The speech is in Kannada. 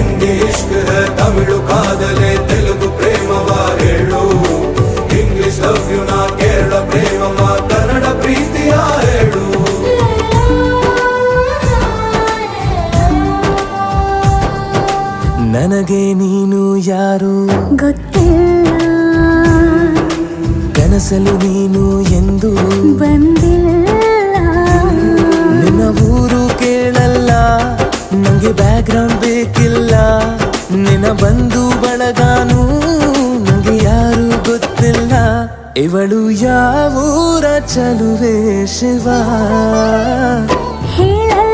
ಹಿಂದಿ ಇಷ್ಕ್ ಹೈ ತಮಿಳು ಕಾದಲೆ ತೆಲುಗು ಪ್ರೇಮವ ಹೇಳು ಇಂಗ್ಲಿಷ್ ಲವ್ ಯು ನಾ ಕೇರಳ ಪ್ರೇಮವ ಕನ್ನಡ ಪ್ರೀತಿಯ ಹೇಳು ನನಗೆ ನೀನು ಯಾರು ಗೊತ್ತಿಲ್ಲ ಕನಸಲು ನೀನು ಎಂದು ಬಂದಿಲ್ಲ ನಿನ್ನ ಊರು ಕೇಳಲ್ಲ ನಂಗೆ ಬ್ಯಾಕ್ ಗ್ರೌಂಡ್ ಬೇಕಿಲ್ಲ ನಿನ್ನ ಬಂಧು ಬಳಗಾನು ನಂಗೆ ಯಾರು ಗೊತ್ತಿಲ್ಲ ಇವಳು ಯಾವೂರ ಚಲುವೆ ಶಿವ ಹೇಳಲ್ಲ